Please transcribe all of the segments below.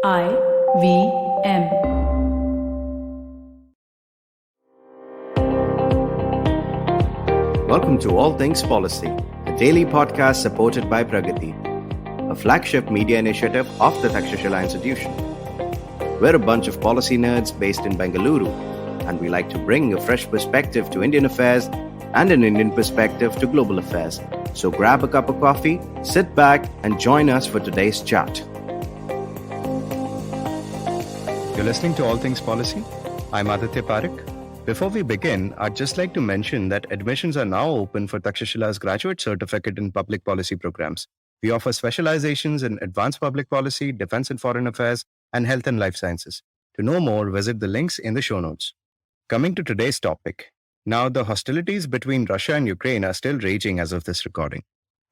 IVM. Welcome to All Things Policy, a daily podcast supported by Pragati, a flagship media initiative of the Takshashila Institution. We're a bunch of policy nerds based in Bengaluru, and we like to bring a fresh perspective to Indian affairs and an Indian perspective to global affairs. So grab a cup of coffee, sit back, and join us for today's chat. You're listening to All Things Policy. I'm Aditya Pareek. Before we begin, I'd just like to mention that admissions are now open for Takshashila's graduate certificate in public policy programs. We offer specializations in advanced public policy, defense and foreign affairs, and health and life sciences. To know more, visit the links in the show notes. Coming to today's topic. Now, the hostilities between Russia and Ukraine are still raging as of this recording.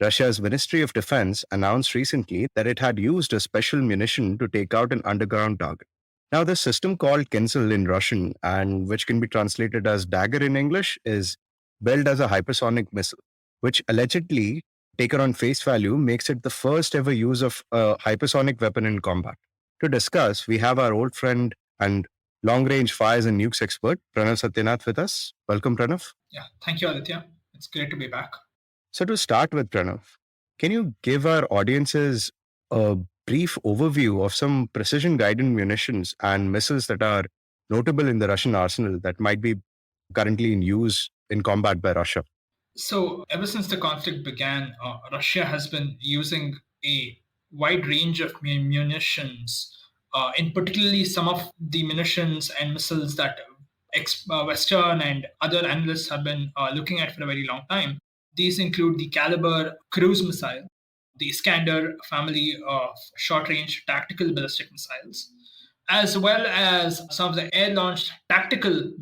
Russia's Ministry of Defense announced recently that it had used a special munition to take out an underground target. Now, this system called Kinzhal in Russian, and which can be translated as dagger in English, is billed as a hypersonic missile, which allegedly, taken on face value, makes it the first ever use of a hypersonic weapon in combat. To discuss, we have our old friend and long-range fires and nukes expert, Pranav Satyanath, with us. Welcome, Pranav. Yeah, thank you, Aditya. It's great to be back. So to start with, Pranav, can you give our audiences a brief overview of some precision-guided munitions and missiles that are notable in the Russian arsenal that might be currently in use in combat by Russia? So, ever since the conflict began, Russia has been using a wide range of munitions, in particularly some of the munitions and missiles that Western and other analysts have been looking at for a very long time. These include the Caliber cruise missile, the Iskander family of short-range tactical ballistic missiles, as well as some of the air-launched tactical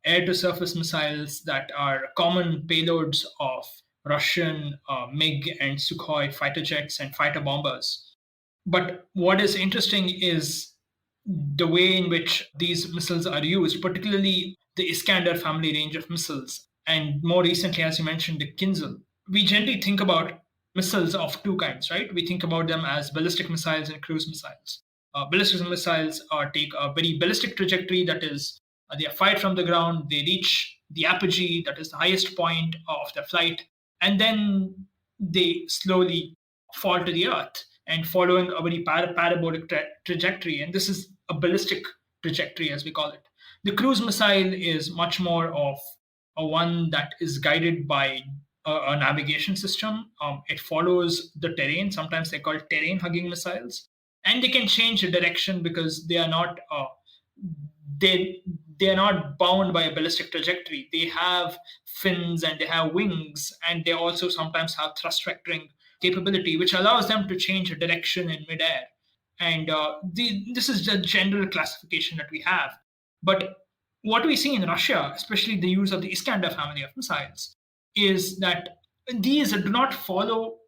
air-to-surface missiles that are common payloads of Russian MiG and Sukhoi fighter jets and fighter bombers. But what is interesting is the way in which these missiles are used, particularly the Iskander family range of missiles, and more recently, as you mentioned, the Kinzhal. We generally think about missiles of two kinds, right? We think about them as ballistic missiles and cruise missiles. Ballistic missiles take a very ballistic trajectory, that is, they are fired from the ground, they reach the apogee, that is the highest point of their flight, and then they slowly fall to the earth and following a very parabolic trajectory. And this is a ballistic trajectory, as we call it. The cruise missile is much more of a one that is guided by a navigation system. It follows the terrain. Sometimes they're called terrain hugging missiles, and they can change the direction because they are not they are not bound by a ballistic trajectory. They have fins and they have wings, and they also sometimes have thrust vectoring capability, which allows them to change direction in midair. And this is the general classification that we have. But what we see in Russia, especially the use of the Iskander family of missiles, is that these do not fall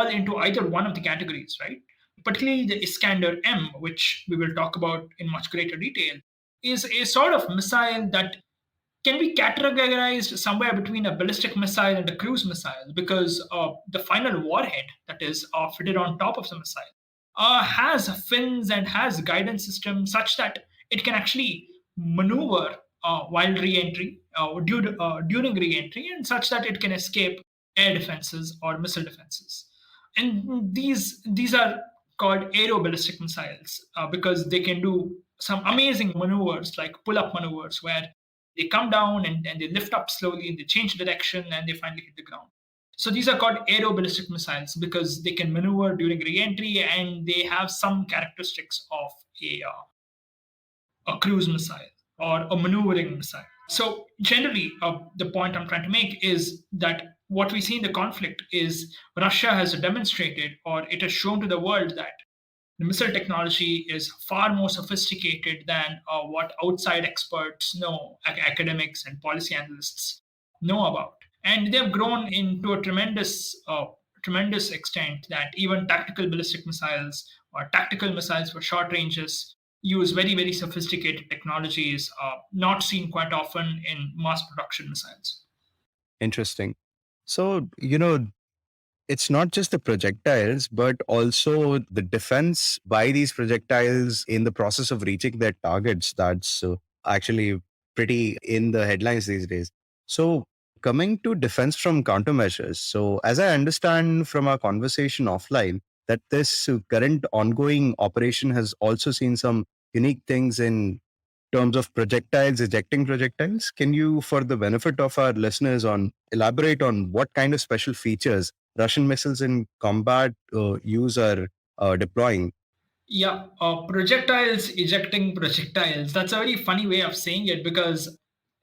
into either one of the categories, right? Particularly the Iskander M, which we will talk about in much greater detail, is a sort of missile that can be categorized somewhere between a ballistic missile and a cruise missile, because the final warhead that is fitted on top of the missile has fins and has guidance system such that it can actually maneuver while re-entry, during re-entry, and such that it can escape air defenses or missile defenses. And these are called aeroballistic missiles because they can do some amazing maneuvers like pull-up maneuvers where they come down and they lift up slowly and they change direction and they finally hit the ground. So these are called aeroballistic missiles because they can maneuver during re-entry and they have some characteristics of a cruise missile or a maneuvering missile. So generally, the point I'm trying to make is that what we see in the conflict is Russia has demonstrated, or it has shown to the world, that the missile technology is far more sophisticated than what outside experts know, academics and policy analysts know about. And they've grown into a tremendous extent that even tactical ballistic missiles or tactical missiles for short ranges use very, very sophisticated technologies not seen quite often in mass production missiles. Interesting. So, it's not just the projectiles, but also the defense by these projectiles in the process of reaching their targets. That's actually pretty in the headlines these days. So, coming to defense from countermeasures. So, as I understand from our conversation offline, that this current ongoing operation has also seen some unique things in terms of projectiles, ejecting projectiles. Can you, for the benefit of our listeners, on elaborate on what kind of special features Russian missiles in combat use are deploying? Yeah, projectiles ejecting projectiles. That's a very funny way of saying it because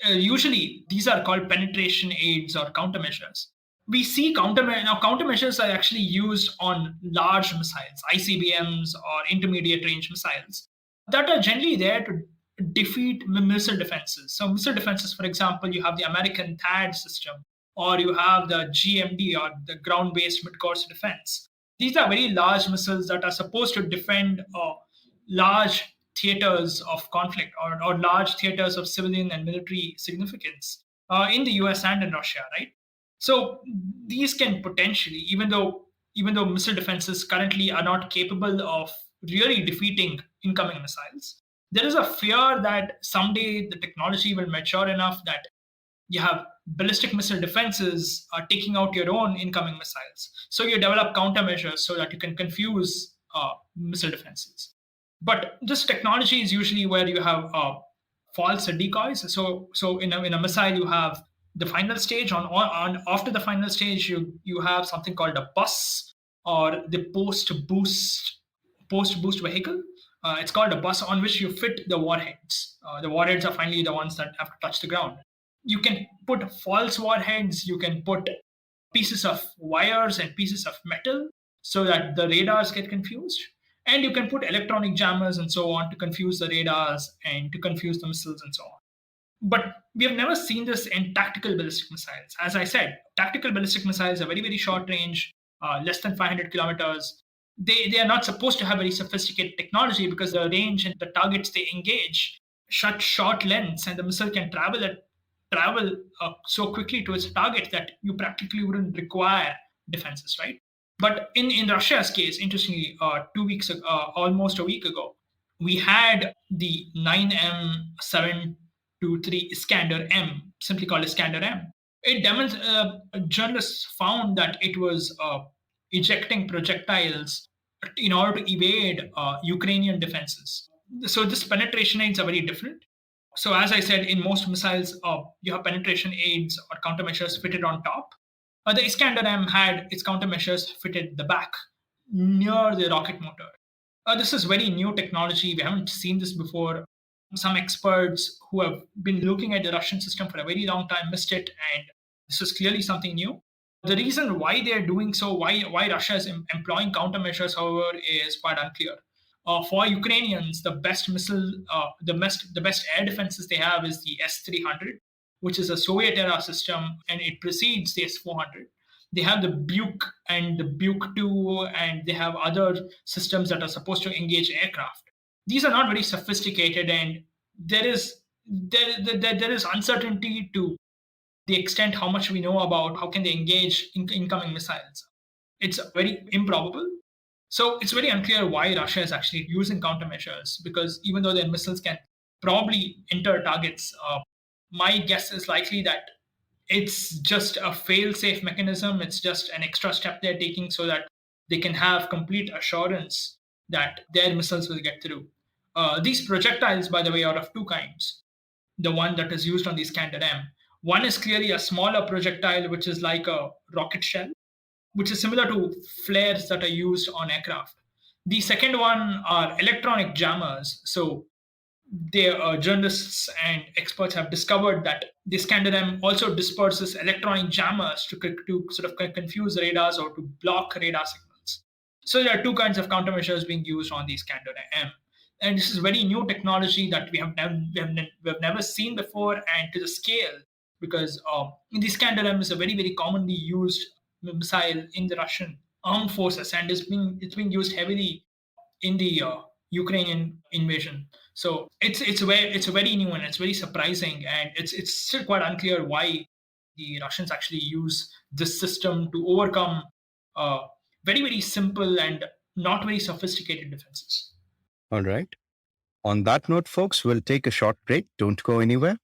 usually these are called penetration aids or countermeasures. We see countermeasures are actually used on large missiles, ICBMs or intermediate range missiles that are generally there to defeat missile defenses. So missile defenses, for example, you have the American THAAD system, or you have the GMD or the ground-based mid-course defense. These are very large missiles that are supposed to defend large theaters of conflict or large theaters of civilian and military significance in the US and in Russia, right? So these can potentially, even though missile defenses currently are not capable of really defeating incoming missiles, there is a fear that someday the technology will mature enough that you have ballistic missile defenses taking out your own incoming missiles. So you develop countermeasures so that you can confuse missile defenses. But this technology is usually where you have false decoys. So in a missile you have the final stage. On after the final stage you have something called a bus or the post boost vehicle. It's called a bus on which you fit the warheads. The warheads are finally the ones that have to touch the ground. You can put false warheads, you can put pieces of wires and pieces of metal so that the radars get confused. And you can put electronic jammers and so on to confuse the radars and to confuse the missiles and so on. But we have never seen this in tactical ballistic missiles. As I said, tactical ballistic missiles are very, very short range, less than 500 kilometers. They are not supposed to have very sophisticated technology because the range and the targets they engage such short lengths, and the missile can travel so quickly to its target that you practically wouldn't require defenses, right? But in Russia's case, interestingly, 2 weeks ago, almost a week ago, we had the 9M723 Iskander M, simply called Iskander M. Journalists found that it was ejecting projectiles in order to evade Ukrainian defenses. So this penetration aids are very different. So as I said, in most missiles, you have penetration aids or countermeasures fitted on top. The Iskander M had its countermeasures fitted the back, near the rocket motor. This is very new technology. We haven't seen this before. Some experts who have been looking at the Russian system for a very long time missed it, and this is clearly something new. The reason why they're doing so, why Russia is employing countermeasures, however, is quite unclear. For Ukrainians, the best air defenses they have is the S-300, which is a Soviet-era system, and it precedes the S-400. They have the Buk and the Buk 2, and they have other systems that are supposed to engage aircraft. These are not very sophisticated, and there is uncertainty to the extent how much we know about how can they engage incoming missiles. It's very improbable. So it's very unclear why Russia is actually using countermeasures, because even though their missiles can probably enter targets, my guess is likely that it's just a fail-safe mechanism. It's just an extra step they're taking so that they can have complete assurance that their missiles will get through. These projectiles, by the way, are of two kinds. The one that is used on the Iskander M. One is clearly a smaller projectile, which is like a rocket shell, which is similar to flares that are used on aircraft. The second one are electronic jammers. So journalists and experts have discovered that the Iskander M also disperses electronic jammers to sort of confuse radars or to block radar signals. So there are two kinds of countermeasures being used on the Iskander M. And this is very new technology that we have never seen before, and to the scale, because the Iskander M is a very, very commonly used missile in the Russian armed forces, and it's being used heavily in the Ukrainian invasion. So it's very new and it's very surprising, and it's still quite unclear why the Russians actually use this system to overcome very, very simple and not very sophisticated defenses. All right. On that note, folks, we'll take a short break. Don't go anywhere.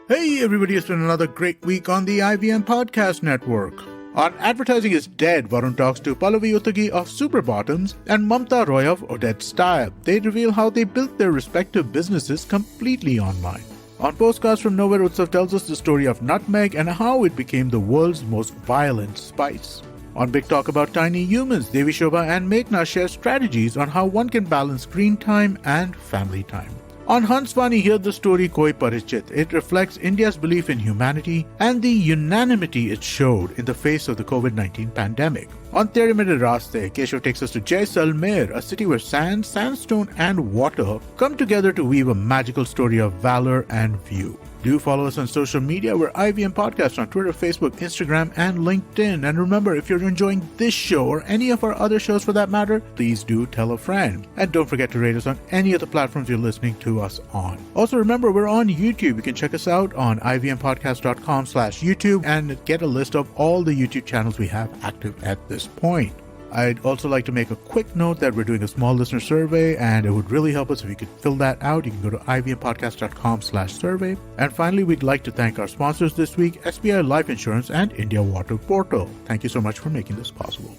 Hey everybody, it's been another great week on the IVM Podcast Network. On Advertising is Dead, Varun talks to Pallavi Uttagi of Super Bottoms and Mamta Roy of Odette Style. They reveal how they built their respective businesses completely online. On Postcards from Nowhere, Utsav tells us the story of nutmeg and how it became the world's most violent spice. On Big Talk About Tiny Humans, Devi Shobha and Meghna share strategies on how one can balance screen time and family time. On Hanswani, hear the story Koi Parichit. It reflects India's belief in humanity and the unanimity it showed in the face of the COVID-19 pandemic. On Tere Mere Raste, Keshav takes us to Jaisalmer, a city where sand, sandstone and water come together to weave a magical story of valor and view. Do follow us on social media. We're IVM Podcast on Twitter, Facebook, Instagram, and LinkedIn. And remember, if you're enjoying this show or any of our other shows for that matter, please do tell a friend. And don't forget to rate us on any of the platforms you're listening to us on. Also, remember, we're on YouTube. You can check us out on ivmpodcast.com/YouTube and get a list of all the YouTube channels we have active at this point. I'd also like to make a quick note that we're doing a small listener survey, and it would really help us if you could fill that out. You can go to ivmpodcast.com/survey. And finally, we'd like to thank our sponsors this week, SBI Life Insurance and India Water Portal. Thank you so much for making this possible.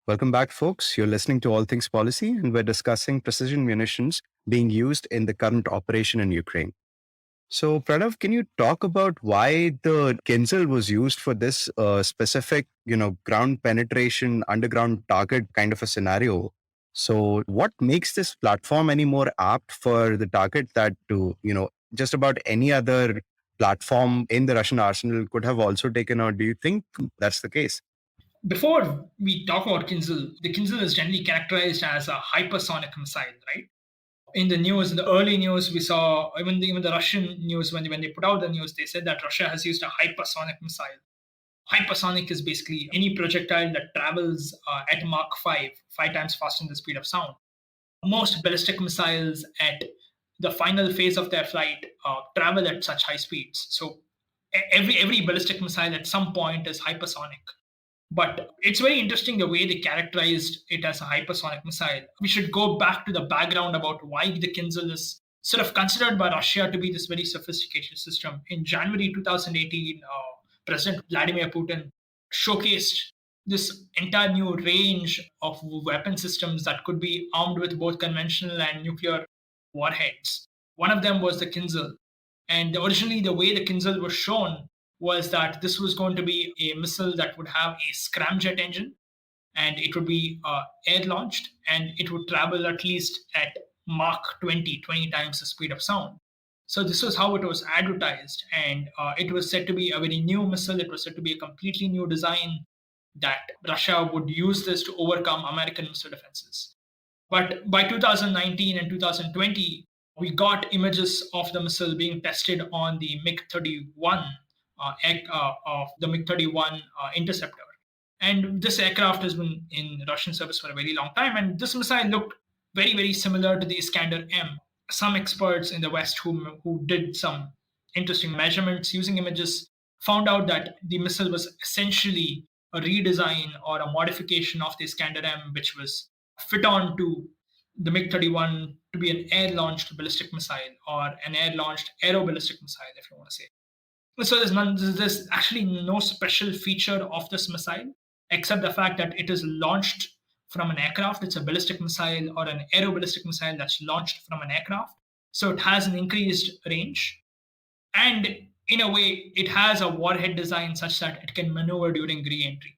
Welcome back, folks. You're listening to All Things Policy, and we're discussing precision munitions being used in the current operation in Ukraine. So, Pranav, can you talk about why the Kinzhal was used for this specific, ground penetration, underground target kind of a scenario? So, what makes this platform any more apt for the target that just about any other platform in the Russian arsenal could have also taken out? Do you think that's the case? Before we talk about Kinzhal, the Kinzhal is generally characterized as a hypersonic missile, right? In the news, in the early news, we saw even the Russian news when they put out the news, they said that Russia has used a hypersonic missile. Hypersonic is basically any projectile that travels at Mach 5 times faster than the speed of sound. Most ballistic missiles at the final phase of their flight travel at such high speeds. So every ballistic missile at some point is hypersonic. But it's very interesting the way they characterized it as a hypersonic missile. We should go back to the background about why the Kinzhal is sort of considered by Russia to be this very sophisticated system. In January 2018, President Vladimir Putin showcased this entire new range of weapon systems that could be armed with both conventional and nuclear warheads. One of them was the Kinzhal. And originally, the way the Kinzhal was shown was that this was going to be a missile that would have a scramjet engine, and it would be air launched, and it would travel at least at Mach 20 times the speed of sound. So this was how it was advertised, and it was said to be a very new missile. It was said to be a completely new design that Russia would use this to overcome American missile defenses. But by 2019 and 2020, we got images of the missile being tested on the MiG-31 of the MiG-31 interceptor. And this aircraft has been in Russian service for a very long time. And this missile looked very, very similar to the Iskander-M. Some experts in the West who did some interesting measurements using images found out that the missile was essentially a redesign or a modification of the Iskander-M, which was fit on to the MiG-31 to be an air-launched ballistic missile or an air-launched aeroballistic missile, if you want to say. So there's actually no special feature of this missile except the fact that it is launched from an aircraft. It's a ballistic missile or an aeroballistic missile that's launched from an aircraft. So it has an increased range. And in a way, it has a warhead design such that it can maneuver during re-entry.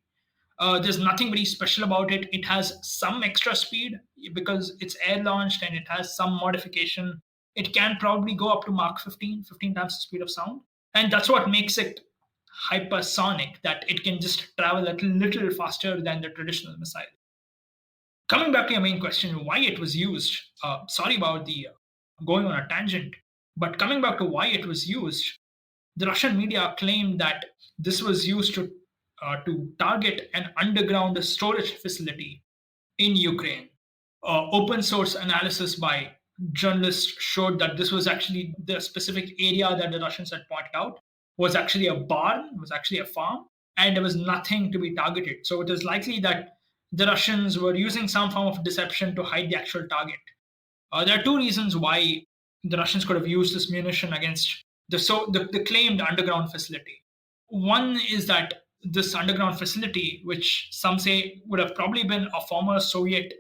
There's nothing very special about it. It has some extra speed because it's air launched, and it has some modification. It can probably go up to Mach 15 times the speed of sound. And that's what makes it hypersonic, that it can just travel a little faster than the traditional missile. Coming back to your main question, why it was used, sorry about the going on a tangent, but coming back to why it was used, the Russian media claimed that this was used to target an underground storage facility in Ukraine. Open source analysis by journalists showed that this was actually the specific area that the Russians had pointed out was actually a barn, was actually a farm, and there was nothing to be targeted. So it is likely that the Russians were using some form of deception to hide the actual target. There are two reasons why the Russians could have used this munition against the claimed underground facility. One is that this underground facility, which some say would have probably been a former Soviet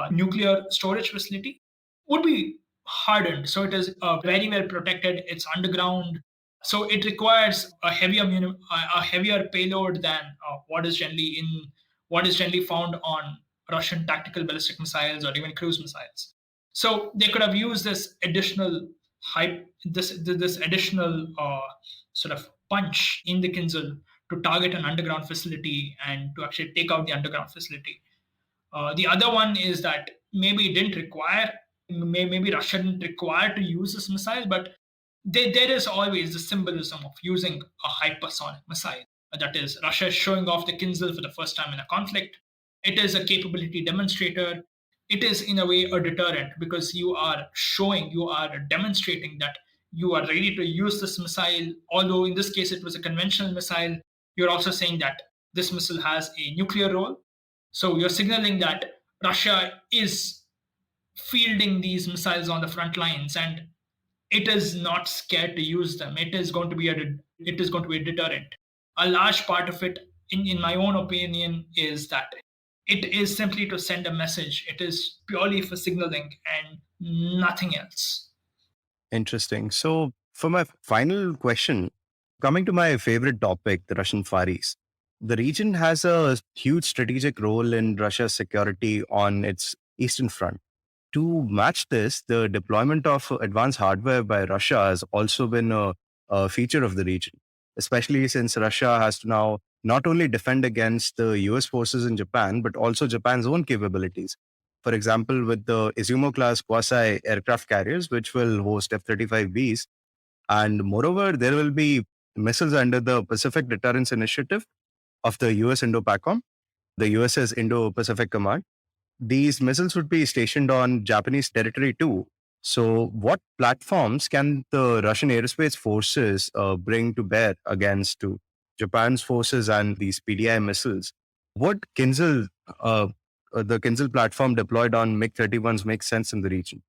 nuclear storage facility, would be hardened. So it is very well protected. It's underground. So it requires a heavier payload than what is generally found on Russian tactical ballistic missiles or even cruise missiles. So they could have used this additional this additional sort of punch in the Kinzhal to target an underground facility and to actually take out the underground facility. The other one is that maybe Russia didn't require to use this missile, but there is always the symbolism of using a hypersonic missile. That is, Russia is showing off the Kinzhal for the first time in a conflict. It is a capability demonstrator. It is, in a way, a deterrent because you are demonstrating that you are ready to use this missile. Although in this case it was a conventional missile, you're also saying that this missile has a nuclear role. So you're signaling that Russia is fielding these missiles on the front lines and it is not scared to use them. It is going to be a deterrent. A large part of it, in my own opinion, is that it is simply to send a message. It is purely for signaling and nothing else. Interesting. So, for my final question, coming to my favorite topic, the Russian Far East, the region has a huge strategic role in Russia's security on its eastern front. To match this, the deployment of advanced hardware by Russia has also been a feature of the region, especially since Russia has to now not only defend against the US forces in Japan, but also Japan's own capabilities. For example, with the Izumo-class quasi-aircraft carriers, which will host F-35Bs. And moreover, there will be missiles under the Pacific Deterrence Initiative of the US Indo-PACOM, the US's Indo-Pacific Command. These missiles would be stationed on Japanese territory too. So what platforms can the Russian aerospace forces bring to bear against Japan's forces and these PDI missiles? Would the Kinzhal platform deployed on MiG-31s make sense in the region?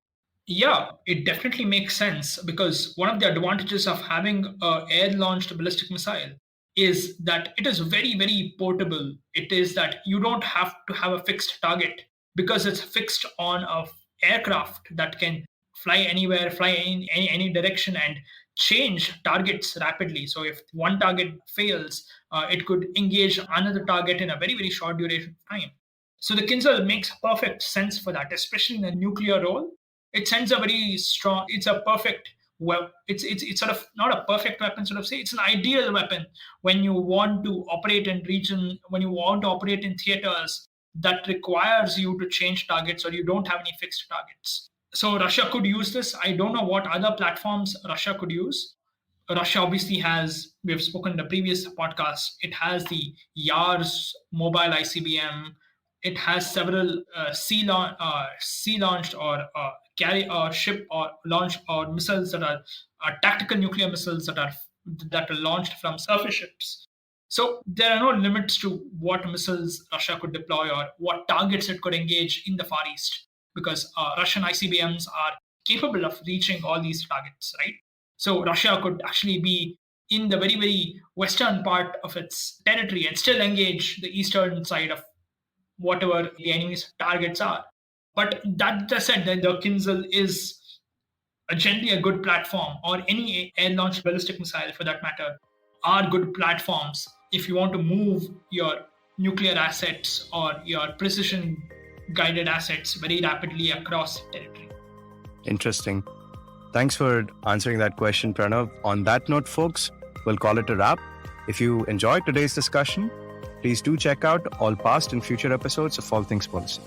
Yeah, it definitely makes sense because one of the advantages of having an air-launched ballistic missile is that it is very, very portable. It is that you don't have to have a fixed target because it's fixed on a aircraft that can fly anywhere, fly in any direction and change targets rapidly. So if one target fails, it could engage another target in a very, very short duration of time. So the Kinzhal makes perfect sense for that, especially in a nuclear role. It sends a very strong, it's a perfect, well, it's sort of not a perfect weapon, sort of say, it's an ideal weapon when you want to operate in when you want to operate in theaters that requires you to change targets or you don't have any fixed targets. So Russia could use this. I don't know what other platforms Russia could use. Russia obviously has, we have spoken in the previous podcast, it has the Yars mobile ICBM. It has several sea launched or carry or ship or launch or missiles that are tactical nuclear missiles that are launched from surface ships. So there are no limits to what missiles Russia could deploy or what targets it could engage in the Far East because Russian ICBMs are capable of reaching all these targets, right? So Russia could actually be in the very, very western part of its territory and still engage the eastern side of whatever the enemy's targets are. But that said, that the Kinzhal is generally a good platform, or any air-launched ballistic missile for that matter, are good platforms if you want to move your nuclear assets or your precision-guided assets very rapidly across territory. Interesting. Thanks for answering that question, Pranav. On that note, folks, we'll call it a wrap. If you enjoyed today's discussion, please do check out all past and future episodes of All Things Policy.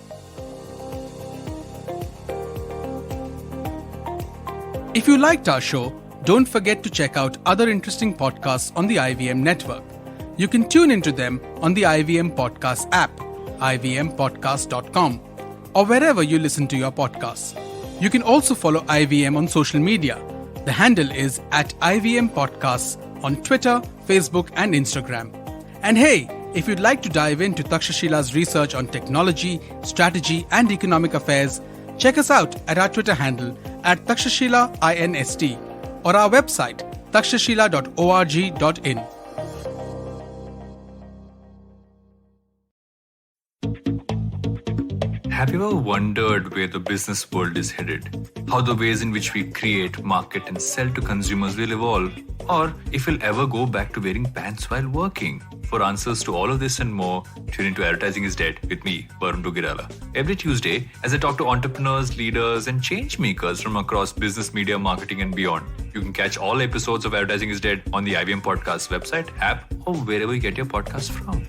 If you liked our show, don't forget to check out other interesting podcasts on the IVM network. You can tune into them on the IVM Podcast app, ivmpodcast.com, or wherever you listen to your podcasts. You can also follow IVM on social media. The handle is at IVM Podcasts on Twitter, Facebook, and Instagram. And hey, if you'd like to dive into Takshashila's research on technology, strategy, and economic affairs, check us out at our Twitter handle at Takshashila INST or our website takshashila.org.in. Have you ever wondered where the business world is headed? How the ways in which we create, market, and sell to consumers will evolve? Or if we'll ever go back to wearing pants while working? For answers to all of this and more, tune into Advertising is Dead with me, Varun Tugirala. Every Tuesday, as I talk to entrepreneurs, leaders, and change makers from across business, media, marketing, and beyond. You can catch all episodes of Advertising is Dead on the IBM Podcast website, app, or wherever you get your podcasts from.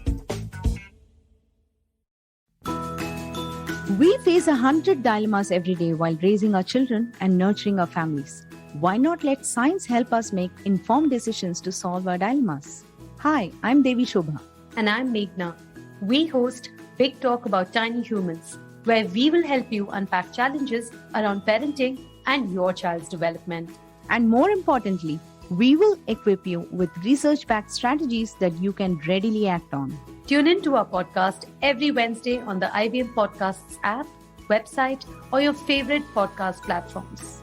We face 100 dilemmas every day while raising our children and nurturing our families. Why not let science help us make informed decisions to solve our dilemmas? Hi, I'm Devi Shobha. And I'm Meghna. We host Big Talk About Tiny Humans, where we will help you unpack challenges around parenting and your child's development. And more importantly, we will equip you with research-backed strategies that you can readily act on. Tune in to our podcast every Wednesday on the IBM Podcasts app, website, or your favorite podcast platforms.